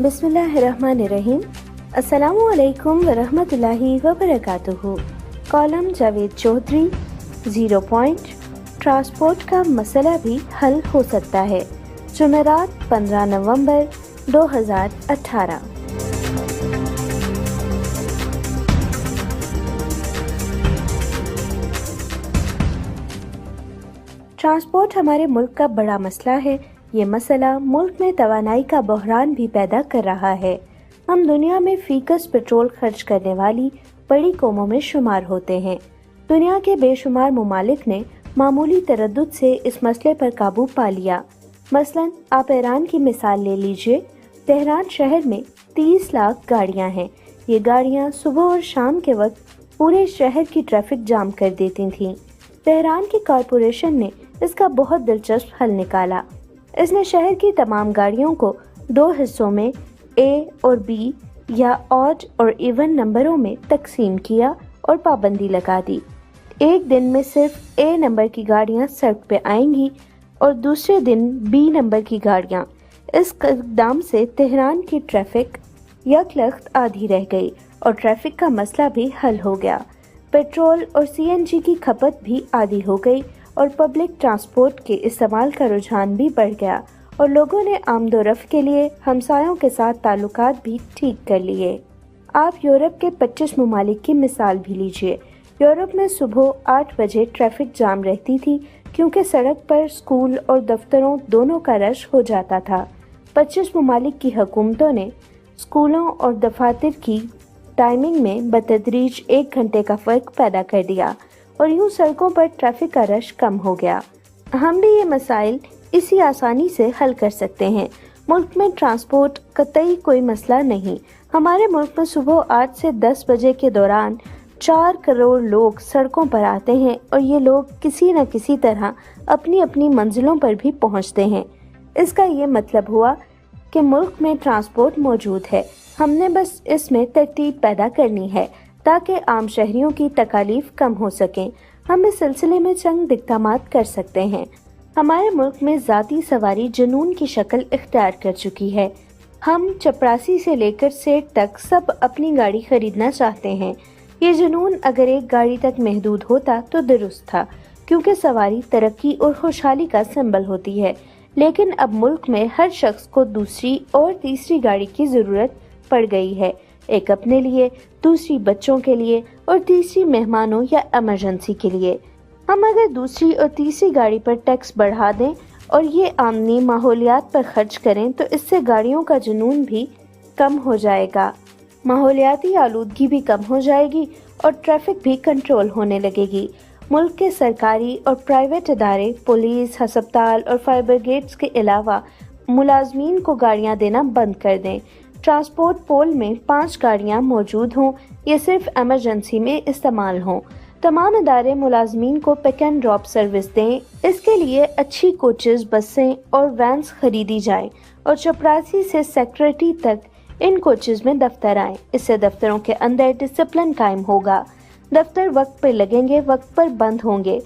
بسم اللہ الرحمن الرحیم۔ السلام علیکم ورحمۃ اللہ وبرکاتہ۔ Column Javed Chaudhry. 0 point, transport کا مسئلہ بھی حل ہو سکتا ہے۔ جمعرات 15 نومبر 2018۔ ٹرانسپورٹ ہمارے ملک کا بڑا مسئلہ ہے۔ یہ مسئلہ ملک میں توانائی کا بحران بھی پیدا کر رہا ہے۔ ہم دنیا میں فی کس پٹرول خرچ کرنے والی بڑی قوموں میں شمار ہوتے ہیں۔ دنیا کے بے شمار ممالک نے معمولی تردد سے اس مسئلے پر قابو پا لیا۔ مثلاً آپ ایران کی مثال لے لیجئے۔ تہران شہر میں 30 لاکھ گاڑیاں ہیں۔ یہ گاڑیاں صبح اور شام کے وقت پورے شہر کی ٹریفک جام کر دیتی تھیں۔ تہران کی کارپوریشن نے اس کا بہت دلچسپ حل نکالا۔ اس نے شہر کی تمام گاڑیوں کو 2 حصوں میں اے اور بی یا آڈ اور ایون نمبروں میں تقسیم کیا اور پابندی لگا دی۔ ایک دن میں صرف اے نمبر کی گاڑیاں سڑک پہ آئیں گی اور دوسرے دن بی نمبر کی گاڑیاں۔ اس اقدام سے تہران کی ٹریفک یکلخت آدھی رہ گئی اور ٹریفک کا مسئلہ بھی حل ہو گیا۔ پیٹرول اور سی این جی کی کھپت بھی آدھی ہو گئی اور پبلک ٹرانسپورٹ کے استعمال کا رجحان بھی بڑھ گیا اور لوگوں نے آمد و رفت کے لیے ہمسایوں کے ساتھ تعلقات بھی ٹھیک کر لیے۔ آپ یورپ کے 25 ممالک کی مثال بھی لیجئے۔ یورپ میں صبح 8 بجے ٹریفک جام رہتی تھی کیونکہ سڑک پر اسکول اور دفتروں دونوں کا رش ہو جاتا تھا۔ 25 ممالک کی حکومتوں نے اسکولوں اور دفاتر کی ٹائمنگ میں بتدریج 1 گھنٹے کا فرق پیدا کر دیا اور یوں سڑکوں پر ٹریفک کا رش کم ہو گیا۔ ہم بھی یہ مسائل اسی آسانی سے حل کر سکتے ہیں۔ ملک میں ٹرانسپورٹ قطعی کوئی مسئلہ نہیں۔ ہمارے ملک میں صبح 8 سے 10 بجے کے دوران 4 کروڑ لوگ سڑکوں پر آتے ہیں اور یہ لوگ کسی نہ کسی طرح اپنی اپنی منزلوں پر بھی پہنچتے ہیں۔ اس کا یہ مطلب ہوا کہ ملک میں ٹرانسپورٹ موجود ہے۔ ہم نے بس اس میں ترتیب پیدا کرنی ہے تاکہ عام شہریوں کی تکالیف کم ہو سکیں۔ ہم اس سلسلے میں چند اقدامات کر سکتے ہیں۔ ہمارے ملک میں ذاتی سواری جنون کی شکل اختیار کر چکی ہے۔ ہم چپراسی سے لے کر سیٹ تک سب اپنی گاڑی خریدنا چاہتے ہیں۔ یہ جنون اگر ایک گاڑی تک محدود ہوتا تو درست تھا، کیونکہ سواری ترقی اور خوشحالی کا سمبل ہوتی ہے۔ لیکن اب ملک میں ہر شخص کو دوسری اور تیسری گاڑی کی ضرورت پڑ گئی ہے، ایک اپنے لیے، دوسری بچوں کے لیے اور تیسری مہمانوں یا ایمرجنسی کے لیے۔ ہم اگر دوسری اور تیسری گاڑی پر ٹیکس بڑھا دیں اور یہ آمدنی ماحولیات پر خرچ کریں تو اس سے گاڑیوں کا جنون بھی کم ہو جائے گا، ماحولیاتی آلودگی بھی کم ہو جائے گی اور ٹریفک بھی کنٹرول ہونے لگے گی۔ ملک کے سرکاری اور پرائیویٹ ادارے، پولیس، ہسپتال اور فائر بریگیڈز کے علاوہ ملازمین کو گاڑیاں دینا بند کر دیں۔ ٹرانسپورٹ پول میں 5 گاڑیاں موجود ہوں، یہ صرف ایمرجنسی میں استعمال ہوں۔ تمام ادارے ملازمین کو پک اینڈ ڈراپ سروس دیں۔ اس کے لیے اچھی کوچز، بسیں اور وینز خریدی جائیں اور چپراسی سے سیکرٹری تک ان کوچز میں دفتر آئیں۔ اس سے دفتروں کے اندر ڈسپلن قائم ہوگا، دفتر وقت پر لگیں گے، وقت پر بند ہوں گے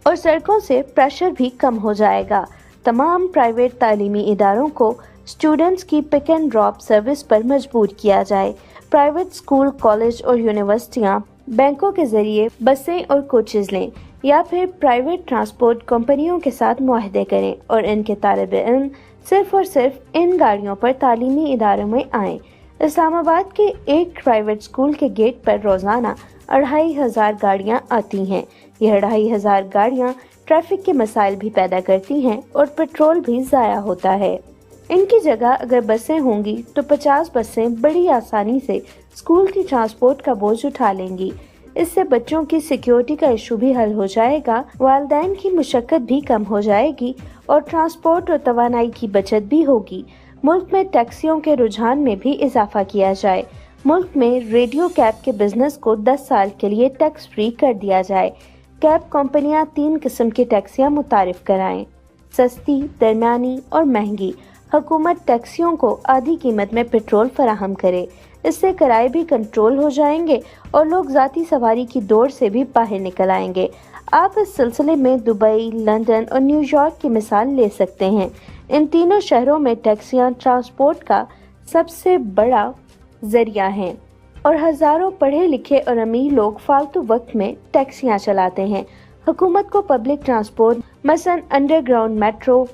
اور سڑکوں سے پریشر بھی کم ہو جائے گا۔ تمام پرائیویٹ تعلیمی اداروں کو اسٹوڈنٹس کی پک اینڈ ڈراپ سروس پر مجبور کیا جائے۔ پرائیویٹ اسکول، کالج اور یونیورسٹیاں بینکوں کے ذریعے بسیں اور کوچز لیں یا پھر پرائیویٹ ٹرانسپورٹ کمپنیوں کے ساتھ معاہدے کریں اور ان کے طالب علم صرف اور صرف ان گاڑیوں پر تعلیمی اداروں میں آئیں۔ اسلام آباد کے ایک پرائیویٹ اسکول کے گیٹ پر روزانہ 2500 گاڑیاں آتی ہیں۔ یہ 2500 گاڑیاں ٹریفک کے مسائل بھی پیدا کرتی ہیں اور پیٹرول بھی ضائع ہوتا ہے۔ ان کی جگہ اگر بسیں ہوں گی تو 50 بسیں بڑی آسانی سے اسکول کی ٹرانسپورٹ کا بوجھ اٹھا لیں گی۔ اس سے بچوں کی سیکیورٹی کا ایشو بھی حل ہو جائے گا، والدین کی مشقت بھی کم ہو جائے گی اور ٹرانسپورٹ اور توانائی کی بچت بھی ہوگی۔ ملک میں ٹیکسیوں کے رجحان میں بھی اضافہ کیا جائے۔ ملک میں ریڈیو کیب کے بزنس کو 10 سال کے لیے ٹیکس فری کر دیا جائے۔ کیب کمپنیاں 3 قسم کی ٹیکسیاں متعارف کرائیں: سستی، درمیانی اور مہنگی۔ حکومت ٹیکسیوں کو آدھی قیمت میں پیٹرول فراہم کرے۔ اس سے کرائے بھی کنٹرول ہو جائیں گے اور لوگ ذاتی سواری کی دوڑ سے بھی باہر نکل آئیں گے۔ آپ اس سلسلے میں دبئی، لندن اور نیو یارک کی مثال لے سکتے ہیں۔ ان تینوں شہروں میں ٹیکسیاں ٹرانسپورٹ کا سب سے بڑا ذریعہ ہیں اور ہزاروں پڑھے لکھے اور امیر لوگ فالتو وقت میں ٹیکسیاں چلاتے ہیں۔ حکومت کو پبلک ٹرانسپورٹ مثلا انڈر گراؤنڈ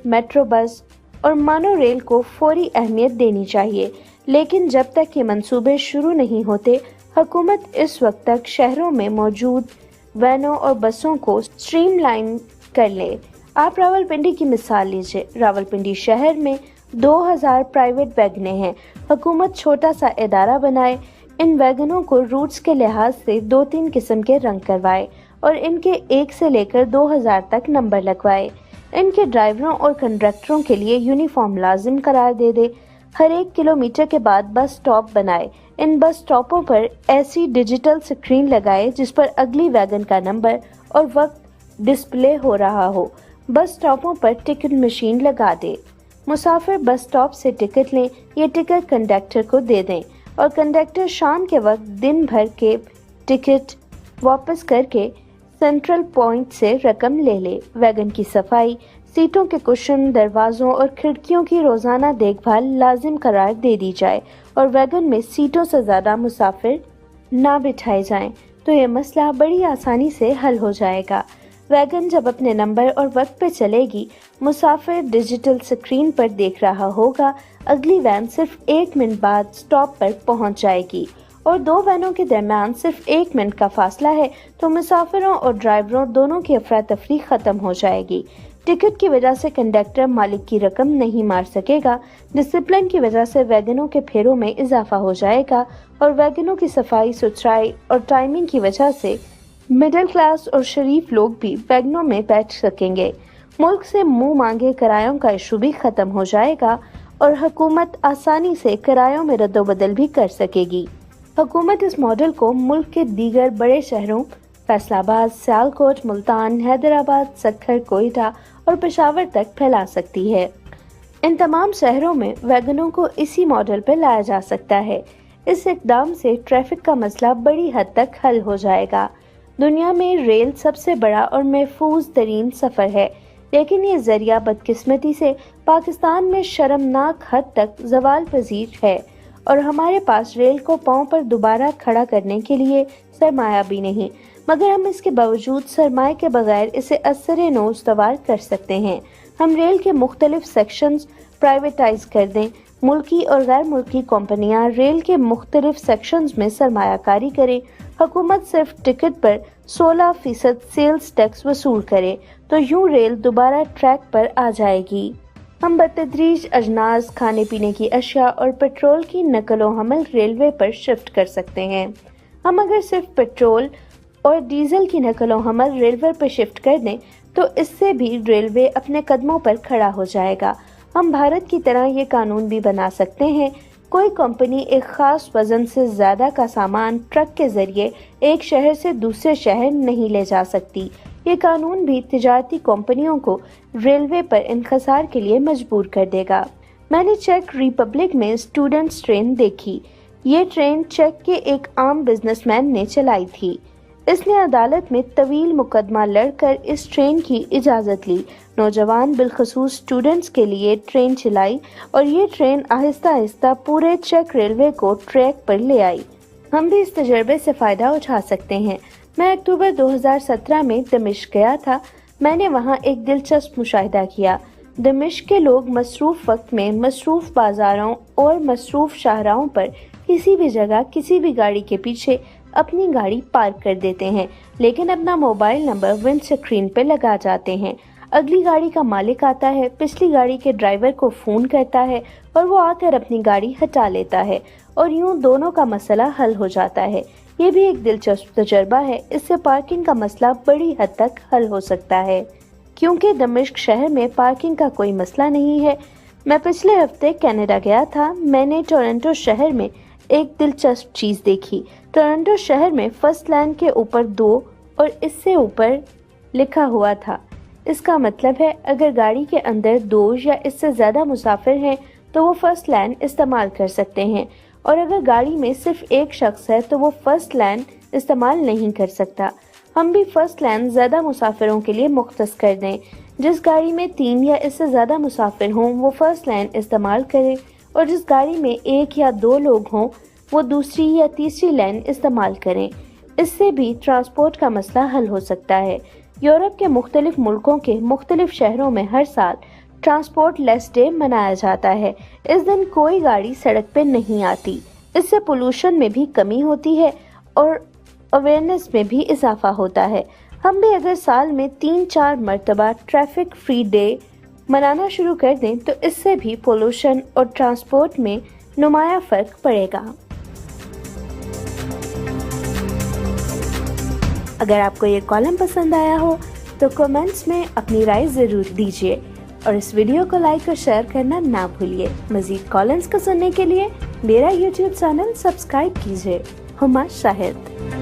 میٹرو بس اور مانو ریل کو فوری اہمیت دینی چاہیے، لیکن جب تک یہ منصوبے شروع نہیں ہوتے، حکومت اس وقت تک شہروں میں موجود وینوں اور بسوں کو اسٹریم لائن کر لے۔ آپ راولپنڈی کی مثال لیجئے۔ راولپنڈی شہر میں 2000 پرائیویٹ ویگنیں ہیں۔ حکومت چھوٹا سا ادارہ بنائے، ان ویگنوں کو روٹس کے لحاظ سے 2-3 قسم کے رنگ کروائے اور ان کے 1 سے لے کر 2000 تک نمبر لگوائے۔ ان کے ڈرائیوروں اور کنڈکٹروں کے لیے یونیفارم لازم قرار دے۔ ہر 1 کلومیٹر کے بعد بس سٹاپ بنائے۔ ان بس سٹاپوں پر ایسی ڈیجیٹل سکرین لگائے جس پر اگلی ویگن کا نمبر اور وقت ڈسپلے ہو رہا ہو۔ بس سٹاپوں پر ٹکٹ مشین لگا دے۔ مسافر بس سٹاپ سے ٹکٹ لیں، یہ ٹکٹ کنڈکٹر کو دے دیں اور کنڈکٹر شام کے وقت دن بھر کے ٹکٹ واپس کر کے سینٹرل پوائنٹ سے رقم لے لے۔ ویگن کی صفائی، سیٹوں کے کشن، دروازوں اور کھڑکیوں کی روزانہ دیکھ بھال لازم قرار دے دی جائے اور ویگن میں سیٹوں سے زیادہ مسافر نہ بٹھائے جائیں تو یہ مسئلہ بڑی آسانی سے حل ہو جائے گا۔ ویگن جب اپنے نمبر اور وقت پہ چلے گی، مسافر ڈیجیٹل سکرین پر دیکھ رہا ہوگا، اگلی وین صرف 1 منٹ بعد سٹاپ پر پہنچ جائے گی اور 2 وینوں کے درمیان صرف 1 منٹ کا فاصلہ ہے تو مسافروں اور ڈرائیوروں دونوں کی افراتفری ختم ہو جائے گی۔ ٹکٹ کی وجہ سے کنڈکٹر مالک کی رقم نہیں مار سکے گا، ڈسپلن کی وجہ سے ویگنوں کے پھیروں میں اضافہ ہو جائے گا اور ویگنوں کی صفائی ستھرائی اور ٹائمنگ کی وجہ سے مڈل کلاس اور شریف لوگ بھی ویگنوں میں بیٹھ سکیں گے۔ ملک سے منہ مانگے کرایوں کا ایشو بھی ختم ہو جائے گا اور حکومت آسانی سے کرایوں میں رد و بدل بھی کر سکے گی۔ حکومت اس ماڈل کو ملک کے دیگر بڑے شہروں فیصل آباد، سیالکوٹ، ملتان، حیدرآباد، سکھر، کوئٹہ اور پشاور تک پھیلا سکتی ہے۔ ان تمام شہروں میں ویگنوں کو اسی ماڈل پہ لایا جا سکتا ہے۔ اس اقدام سے ٹریفک کا مسئلہ بڑی حد تک حل ہو جائے گا۔ دنیا میں ریل سب سے بڑا اور محفوظ ترین سفر ہے، لیکن یہ ذریعہ بدقسمتی سے پاکستان میں شرمناک حد تک زوال پذیر ہے اور ہمارے پاس ریل کو پاؤں پر دوبارہ کھڑا کرنے کے لیے سرمایہ بھی نہیں، مگر ہم اس کے باوجود سرمایہ کے بغیر اسے اثر نو استوار کر سکتے ہیں۔ ہم ریل کے مختلف سیکشنز پرائیویٹائز کر دیں۔ ملکی اور غیر ملکی کمپنیاں ریل کے مختلف سیکشنز میں سرمایہ کاری کریں۔ حکومت صرف ٹکٹ پر 16% سیلز ٹیکس وصول کرے تو یوں ریل دوبارہ ٹریک پر آ جائے گی۔ ہم بتدریج اجناس، کھانے پینے کی اشیاء اور پیٹرول کی نقل و حمل ریلوے پر شفٹ کر سکتے ہیں۔ ہم اگر صرف پیٹرول اور ڈیزل کی نقل و حمل ریلوے پر شفٹ کر دیں تو اس سے بھی ریلوے اپنے قدموں پر کھڑا ہو جائے گا۔ ہم بھارت کی طرح یہ قانون بھی بنا سکتے ہیں، کوئی کمپنی ایک خاص وزن سے زیادہ کا سامان ٹرک کے ذریعے ایک شہر سے دوسرے شہر نہیں لے جا سکتی۔ یہ قانون بھی تجارتی کمپنیوں کو ریلوے پر انحصار کے لیے مجبور کر دے گا۔ میں نے چیک ریپبلک میں اسٹوڈنٹس ٹرین دیکھی۔ یہ ٹرین چیک کے ایک عام بزنس مین نے چلائی تھی۔ اس نے عدالت میں طویل مقدمہ لڑ کر اس ٹرین کی اجازت لی۔ نوجوان بالخصوص اسٹوڈنٹس کے لیے ٹرین چلائی اور یہ ٹرین آہستہ آہستہ پورے چیک ریلوے کو ٹریک پر لے آئی۔ ہم بھی اس تجربے سے فائدہ اٹھا سکتے ہیں۔ میں اکتوبر 2017 میں دمشق گیا تھا۔ میں نے وہاں ایک دلچسپ مشاہدہ کیا۔ دمشق کے لوگ مصروف وقت میں مصروف بازاروں اور مصروف شاہراہوں پر کسی بھی جگہ کسی بھی گاڑی کے پیچھے اپنی گاڑی پارک کر دیتے ہیں، لیکن اپنا موبائل نمبر ونڈ سکرین پہ لگا جاتے ہیں۔ اگلی گاڑی کا مالک آتا ہے، پچھلی گاڑی کے ڈرائیور کو فون کرتا ہے اور وہ آ کر اپنی گاڑی ہٹا لیتا ہے اور یوں دونوں کا مسئلہ حل ہو جاتا ہے۔ یہ بھی ایک دلچسپ تجربہ ہے۔ اس سے پارکنگ کا مسئلہ بڑی حد تک حل ہو سکتا ہے، کیونکہ دمشق شہر میں پارکنگ کا کوئی مسئلہ نہیں ہے۔ میں پچھلے ہفتے کینیڈا گیا تھا۔ میں نے ٹورنٹو شہر میں ایک دلچسپ چیز دیکھی۔ ٹورنٹو شہر میں فرسٹ لین کے اوپر 2 اور اس سے اوپر لکھا ہوا تھا۔ اس کا مطلب ہے اگر گاڑی کے اندر 2 یا اس سے زیادہ مسافر ہیں تو وہ فرسٹ لین استعمال کر سکتے ہیں، اور اگر گاڑی میں صرف ایک شخص ہے تو وہ فرسٹ لین استعمال نہیں کر سکتا۔ ہم بھی فرسٹ لین زیادہ مسافروں کے لیے مختص کر دیں۔ جس گاڑی میں 3 یا اس سے زیادہ مسافر ہوں وہ فرسٹ لین استعمال کریں اور جس گاڑی میں 1 یا 2 لوگ ہوں وہ دوسری یا تیسری لین استعمال کریں۔ اس سے بھی ٹرانسپورٹ کا مسئلہ حل ہو سکتا ہے۔ یورپ کے مختلف ملکوں کے مختلف شہروں میں ہر سال ٹرانسپورٹ لیس ڈے منایا جاتا ہے۔ اس دن کوئی گاڑی سڑک پہ نہیں آتی۔ اس سے پولوشن میں بھی کمی ہوتی ہے اور اویئرنیس میں بھی اضافہ ہوتا ہے۔ ہم بھی اگر سال میں 3-4 مرتبہ ٹریفک فری ڈے منانا شروع کر دیں تو اس سے بھی پولوشن اور ٹرانسپورٹ میں نمایاں فرق پڑے گا۔ اگر آپ کو یہ کالم پسند آیا ہو تو کمنٹس میں اپنی رائے ضرور دیجیے اور اس ویڈیو کو لائک اور شیئر کرنا نہ بھولیے۔ مزید کالمز کو سننے کے لیے میرا یوٹیوب چینل سبسکرائب کیجیے۔ ہما شاہد۔